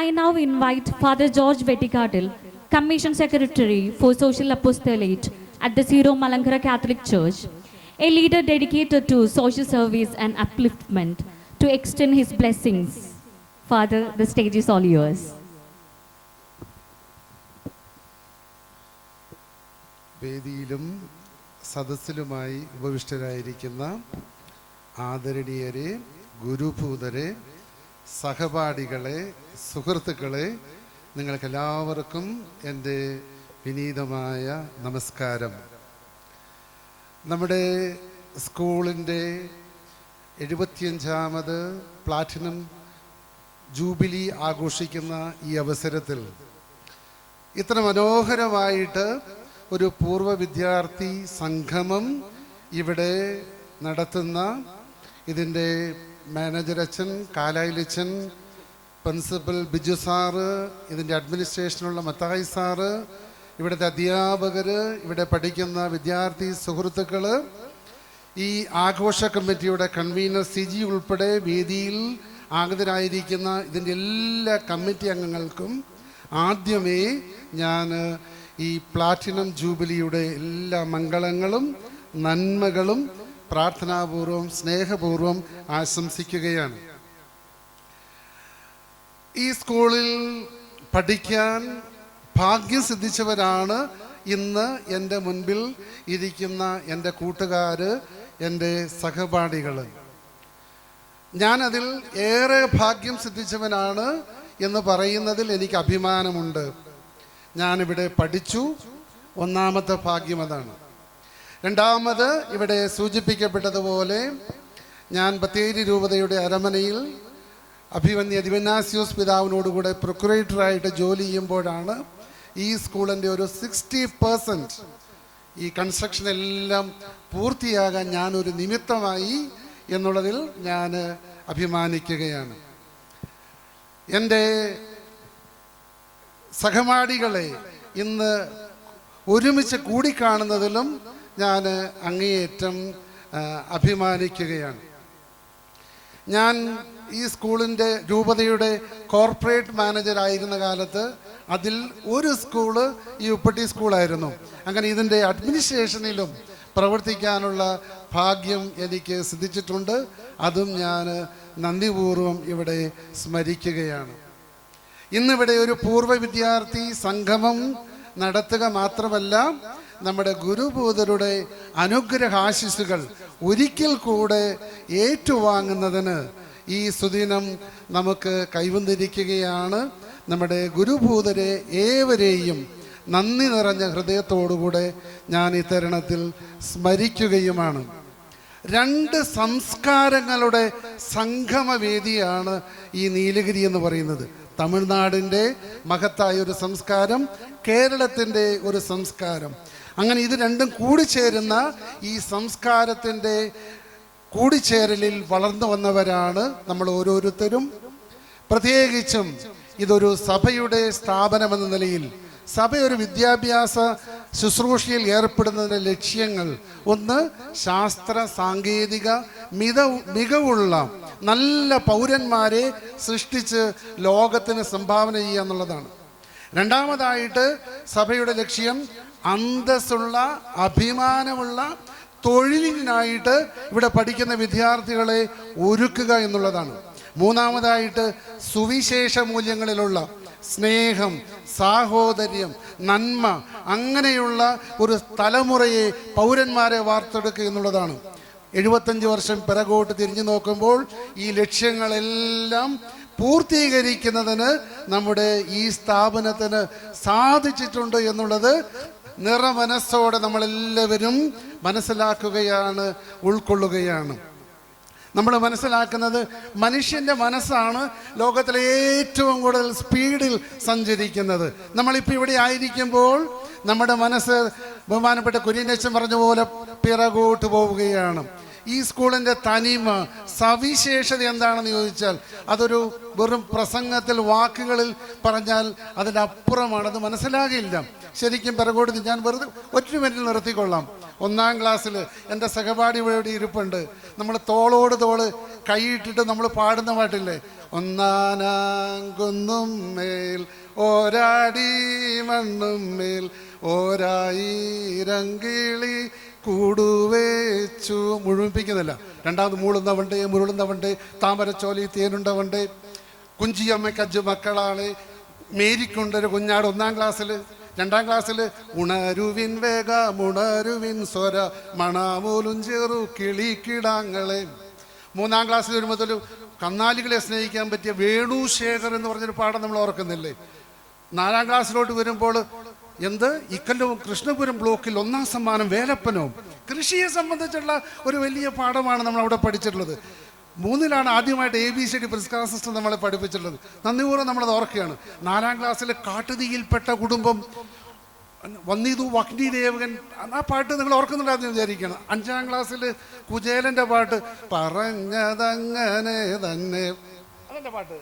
I now invite Father George Vettikadil, Commission Secretary for Social Apostolate at the Syro Malankara Catholic Church, a leader dedicated to social service and upliftment, to extend his blessings. Father, the stage is all yours. വേദിയിലും സദസ്സിലുമായി ഉപവിഷ്ടരായിരിക്കുന്ന ആദരണീയരെ, ഗുരുഭൂതരെ, സഹപാഠികളെ, സുഹൃത്തുക്കളെ, നിങ്ങൾക്കെല്ലാവർക്കും എൻ്റെ വിനീതമായ നമസ്കാരം. നമ്മുടെ സ്കൂളിൻ്റെ 75ാമത് platinum jubilee ആഘോഷിക്കുന്ന ഈ അവസരത്തിൽ ഇത്ര മനോഹരമായിട്ട് ഒരു പൂർവ്വ വിദ്യാർത്ഥി സംഗമം ഇവിടെ നടത്തുന്ന ഇതിൻ്റെ മാനേജർ അച്ഛൻ, കാലായിലച്ചൻ, പ്രിൻസിപ്പൽ ബിജു സാറ്, ഇതിൻ്റെ അഡ്മിനിസ്ട്രേഷനുള്ള മത്തായി സാറ്, ഇവിടുത്തെ അധ്യാപകർ, ഇവിടെ പഠിക്കുന്ന വിദ്യാർത്ഥി സുഹൃത്തുക്കൾ, ഈ ആഘോഷ കമ്മിറ്റിയുടെ കൺവീനർ സിജി ഉൾപ്പെടെ വേദിയിൽ ആഗതരായിരിക്കുന്ന ഇതിൻ്റെ എല്ലാ കമ്മിറ്റി അംഗങ്ങൾക്കും ആദ്യമേ ഞാൻ ഈ പ്ലാറ്റിനം ജൂബിലിയുടെ എല്ലാ മംഗളങ്ങളും നന്മകളും പ്രാർത്ഥനാപൂർവം സ്നേഹപൂർവം ആശംസിക്കുകയാണ്. ഈ സ്കൂളിൽ പഠിക്കാൻ ഭാഗ്യം സിദ്ധിച്ചവരാണ് ഇന്ന് എൻ്റെ മുൻപിൽ ഇരിക്കുന്ന എൻ്റെ കൂട്ടുകാർ, എൻ്റെ സഹപാഠികൾ. ഞാനതിൽ ഏറെ ഭാഗ്യം സിദ്ധിച്ചവനാണ് എന്ന് പറയുന്നതിൽ എനിക്ക് അഭിമാനമുണ്ട്. ഞാനിവിടെ പഠിച്ചു, ഒന്നാമത്തെ ഭാഗ്യം അതാണ്. രണ്ടാമത്, ഇവിടെ സൂചിപ്പിക്കപ്പെട്ടതുപോലെ ഞാൻ ബത്തേരി രൂപതയുടെ അരമനയിൽ അഭിമന്യ ദിവനാസ്യോസ് പിതാവിനോടുകൂടെ പ്രൊക്യുറേറ്ററായിട്ട് ജോലി ചെയ്യുമ്പോഴാണ് ഈ സ്കൂളിൻ്റെ ഒരു 60% ഈ കൺസ്ട്രക്ഷൻ എല്ലാം പൂർത്തിയാകാൻ ഞാനൊരു നിമിത്തമായി എന്നുള്ളതിൽ ഞാൻ അഭിമാനിക്കുകയാണ്. എൻ്റെ സഹപാഠികളെ ഇന്ന് ഒരുമിച്ച് കൂടിക്കാണുന്നതിലും ഞാൻ അങ്ങേയറ്റം അഭിമാനിക്കുകയാണ്. ഞാൻ ഈ സ്കൂളിൻ്റെ രൂപതയുടെ കോർപ്പറേറ്റ് മാനേജറായിരുന്ന കാലത്ത് അതിൽ ഒരു സ്കൂള് ഈ ഉപ്പട്ടി സ്കൂളായിരുന്നു. അങ്ങനെ ഇതിൻ്റെ അഡ്മിനിസ്ട്രേഷനിലും പ്രവർത്തിക്കാനുള്ള ഭാഗ്യം എനിക്ക് സിദ്ധിച്ചിട്ടുണ്ട്. അതും ഞാൻ നന്ദിപൂർവം ഇവിടെ സ്മരിക്കുകയാണ്. ഇന്നിവിടെ ഒരു പൂർവ്വ വിദ്യാർത്ഥി സംഗമം നടത്തുക മാത്രമല്ല, നമ്മുടെ ഗുരുഭൂതരുടെ അനുഗ്രഹാശിസുകൾ ഒരിക്കൽ കൂടെ ഏറ്റുവാങ്ങുന്നതിന് ഈ സുദിനം നമുക്ക് കൈവന്നിരിക്കുകയാണ്. നമ്മുടെ ഗുരുഭൂതരെ ഏവരെയും നന്ദി നിറഞ്ഞ ഹൃദയത്തോടുകൂടെ ഞാൻ ഈ തരുണത്തിൽ സ്മരിക്കുകയുമാണ്. 2 സംസ്കാരങ്ങളുടെ സംഗമവേദിയാണ് ഈ നീലഗിരി എന്ന് പറയുന്നത്. തമിഴ്നാടിൻ്റെ മഹത്തായ ഒരു സംസ്കാരം, കേരളത്തിൻ്റെ ഒരു സംസ്കാരം. അങ്ങനെ ഇത് രണ്ടും കൂടിച്ചേരുന്ന ഈ സംസ്കാരത്തിൻ്റെ കൂടിച്ചേരലിൽ വളർന്നു വന്നവരാണ് നമ്മൾ ഓരോരുത്തരും. പ്രത്യേകിച്ചും ഇതൊരു സഭയുടെ സ്ഥാപനമെന്ന നിലയിൽ സഭ ഒരു വിദ്യാഭ്യാസ ശുശ്രൂഷയിൽ ഏർപ്പെടുന്നതിൻ്റെ ലക്ഷ്യങ്ങൾ, ഒന്ന് ശാസ്ത്ര സാങ്കേതിക മികവുള്ള നല്ല പൗരന്മാരെ സൃഷ്ടിച്ച് ലോകത്തിന് സംഭാവന ചെയ്യുക എന്നുള്ളതാണ്. രണ്ടാമതായിട്ട് സഭയുടെ ലക്ഷ്യം അന്തസ്സുള്ള അഭിമാനമുള്ള തൊഴിലിനായിട്ട് ഇവിടെ പഠിക്കുന്ന വിദ്യാർത്ഥികളെ ഒരുക്കുക എന്നുള്ളതാണ്. മൂന്നാമതായിട്ട് സുവിശേഷ മൂല്യങ്ങളിലുള്ള സ്നേഹം, സാഹോദര്യം, നന്മ, അങ്ങനെയുള്ള ഒരു തലമുറയെ, പൗരന്മാരെ വാർത്തെടുക്കുക എന്നുള്ളതാണ്. 75 വർഷം പിറകോട്ട് തിരിഞ്ഞു നോക്കുമ്പോൾ ഈ ലക്ഷ്യങ്ങളെല്ലാം പൂർത്തീകരിക്കുന്നതിന് നമ്മുടെ ഈ സ്ഥാപനത്തിന് സാധിച്ചിട്ടുണ്ട് എന്നുള്ളത് നിറമനസ്സോടെ നമ്മളെല്ലാവരും മനസ്സിലാക്കുകയാണ്, ഉൾക്കൊള്ളുകയാണ്. നമ്മൾ മനസ്സിലാക്കുന്നത് മനുഷ്യൻ്റെ മനസ്സാണ് ലോകത്തിലെ ഏറ്റവും കൂടുതൽ സ്പീഡിൽ സഞ്ചരിക്കുന്നത്. നമ്മളിപ്പോൾ ഇവിടെ ആയിരിക്കുമ്പോൾ നമ്മുടെ മനസ്സ് ബഹുമാനപ്പെട്ട കുര്യനച്ചൻ പറഞ്ഞ പോലെ പിറകോട്ട് പോവുകയാണ്. ഈ സ്കൂളിൻ്റെ തനിമ, സവിശേഷത എന്താണെന്ന് ചോദിച്ചാൽ അതൊരു വെറും പ്രസംഗത്തിൽ വാക്കുകളിൽ പറഞ്ഞാൽ അതിൻ്റെ അപ്പുറമാണ്, അത് മനസ്സിലാകില്ല. ശരിക്കും പിറകോട്ട് ഞാൻ വെറുതെ 1 മിനിറ്റിൽ നിർത്തിക്കൊള്ളാം. 1ാം ക്ലാസ്സിൽ എൻ്റെ സഹപാഠി ഇവിടെ ഇരിപ്പുണ്ട്. നമ്മൾ തോളോട് തോള് കൈയിട്ടിട്ട് നമ്മൾ പാടുന്ന പാട്ടില്ലേ, ഒന്നാനാങ്കുന്നും മേൽ ഓരാടി മണ്ണും മേൽ ഓരായിരം കിളി കൂടുവേച്ചു, മുഴുമിപ്പിക്കുന്നില്ല. രണ്ടാമത് മൂളുന്നവണ്ട് മുരുളുന്നവണ്ട് താമരച്ചോലി തേനുണ്ടവണ്ട് കുഞ്ചിയമ്മയ്ക്ക് 5 മക്കളാണ്, മേരിക്കൊണ്ടൊരു കുഞ്ഞാട് 1-ാം ക്ലാസ്സിൽ. 2-ാം ക്ലാസ്സിൽ ഉണരുവിൻ വേഗമുണരുവിൻ സ്വര മണാമൂലും ചെറു കിളിക്കിടാങ്ങളെ. 3-ാം ക്ലാസ്സിൽ വരുമ്പോൾ കന്നാലികളെ സ്നേഹിക്കാൻ പറ്റിയ വേണുശേഖർ എന്ന് പറഞ്ഞൊരു പാഠം നമ്മൾ ഓർക്കുന്നില്ലേ. 4-ാം ക്ലാസ്സിലോട്ട് വരുമ്പോൾ ഇക്കല്ലവും കൃഷ്ണപുരം ബ്ലോക്കിൽ 1-ാം സമ്മാനം വേലപ്പനവും. കൃഷിയെ സംബന്ധിച്ചുള്ള ഒരു വലിയ പാഠമാണ് നമ്മൾ അവിടെ പഠിച്ചിട്ടുള്ളത്. 3-ലാണ് ആദ്യമായിട്ട് ABCD പുരസ്കാര സിസ്റ്റം നമ്മളെ പഠിപ്പിച്ചിട്ടുള്ളത്. നന്ദിപൂർവ്വം നമ്മളത് ഓർക്കുകയാണ്. 4-ാം ക്ലാസ്സിൽ കാട്ടുതീയിൽപ്പെട്ട കുടുംബം വന്നിതു വഗ്നിദേവകൻ, ആ പാട്ട് നിങ്ങൾ ഓർക്കുന്നുണ്ടായിരുന്നു വിചാരിക്കണം. 5-ാം ക്ലാസ്സിൽ കുചേലൻ്റെ പാട്ട് പറഞ്ഞതങ്ങനെ തന്നെ, അതെൻ്റെ പാട്ട്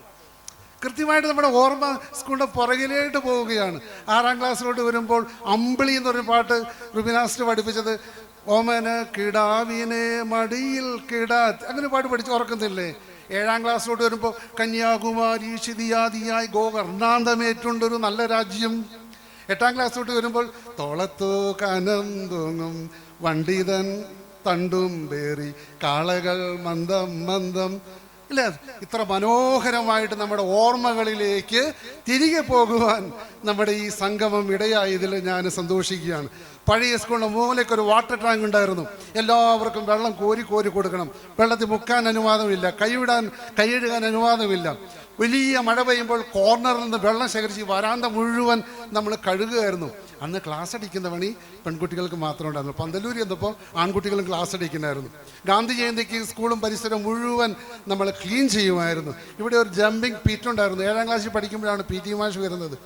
കൃത്യമായിട്ട് നമ്മുടെ ഓർമ്മ സ്കൂളിൻ്റെ പുറകിലായിട്ട് പോവുകയാണ്. 6-ാം ക്ലാസ്സിലോട്ട് വരുമ്പോൾ അമ്പിളി എന്ന് പറഞ്ഞ പാട്ട് റുബിനാസ്റ്റ് പഠിപ്പിച്ചത് ഓമന കിടാവിനെ മടിയിൽ കിടാ, അങ്ങനെ പാട്ട് പഠിച്ച് ഓർക്കുന്നില്ലേ. 7-ാം ക്ലാസ്സിലോട്ട് വരുമ്പോൾ കന്യാകുമാരി ശിതിയാദിയായി ഗോകർണാന്തമേറ്റുണ്ടൊരു നല്ല രാജ്യം. 8-ാം ക്ലാസ്സിലോട്ട് വരുമ്പോൾ തോളത്തു കനം തൂങ്ങും വണ്ടിതൻ തണ്ടും പേറി കാളകൾ മന്ദം മന്ദം, ഇല്ല. ഇത്ര മനോഹരമായിട്ട് നമ്മുടെ ഓർമ്മകളിലേക്ക് തിരികെ പോകുവാൻ നമ്മുടെ ഈ സംഗമം ഇടയായതിൽ ഞാൻ സന്തോഷിക്കുകയാണ്. പഴയ സ്കൂളിൻ്റെ മൂലയ്ക്കൊരു വാട്ടർ ടാങ്ക് ഉണ്ടായിരുന്നു. എല്ലാവർക്കും വെള്ളം കോരി കോരി കൊടുക്കണം. വെള്ളത്തിൽ മുക്കാൻ അനുവാദമില്ല, കൈയിടാൻ അനുവാദമില്ല. വലിയ മഴ പെയ്യുമ്പോൾ കോർണറിൽ നിന്ന് വെള്ളം ശേഖരിച്ച് വരാന്ത മുഴുവൻ നമ്മൾ കഴുകുമായിരുന്നു. അന്ന് ക്ലാസ് അടിക്കുന്ന പണി പെൺകുട്ടികൾക്ക് മാത്രം ഉണ്ടായിരുന്നു. പന്തലൂരി എന്നപ്പോൾ ആൺകുട്ടികളും ക്ലാസ് അടിക്കുന്നായിരുന്നു. ഗാന്ധി ജയന്തിക്ക് സ്കൂളും പരിസരവും മുഴുവൻ നമ്മൾ ക്ലീൻ ചെയ്യുമായിരുന്നു. ഇവിടെ ഒരു ജമ്പിങ് പീറ്റ് ഉണ്ടായിരുന്നു. 7-ാം ക്ലാസ്സിൽ പഠിക്കുമ്പോഴാണ് PT മാഷ് വരുന്നത്.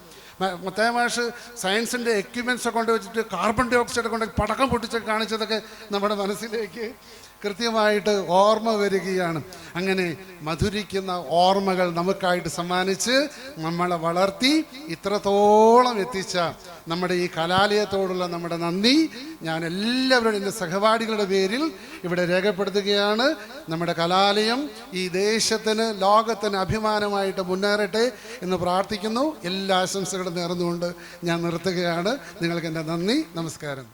മത്തേ മാഷ് സയൻസിൻ്റെ എക്യുപ്മെൻറ്റ്സ് കൊണ്ട് വെച്ചിട്ട് കാർബൺ ഡൈ ഓക്സൈഡ് കൊണ്ട് പടക്കം പൊട്ടിച്ചൊക്കെ കാണിച്ചതൊക്കെ നമ്മുടെ മനസ്സിലേക്ക് കൃത്യമായിട്ട് ഓർമ്മ വരികയാണ്. അങ്ങനെ മധുരിക്കുന്ന ഓർമ്മകൾ നമുക്കായിട്ട് സമ്മാനിച്ച് നമ്മളെ വളർത്തി ഇത്രത്തോളം എത്തിച്ച നമ്മുടെ ഈ കലാലയത്തോടുള്ള നമ്മുടെ നന്ദി ഞാൻ എല്ലാവരുടെയും എൻ്റെ സഹപാഠികളുടെ പേരിൽ ഇവിടെ രേഖപ്പെടുത്തുകയാണ്. നമ്മുടെ കലാലയം ഈ ദേശത്തിന് ലോകത്തിന് അഭിമാനമായിട്ട് മുന്നേറട്ടെ എന്ന് പ്രാർത്ഥിക്കുന്നു. എല്ലാ ആശംസകളും നേർന്നുകൊണ്ട് ഞാൻ നിർത്തുകയാണ്. നിങ്ങൾക്ക് എൻ്റെ നന്ദി, നമസ്കാരം.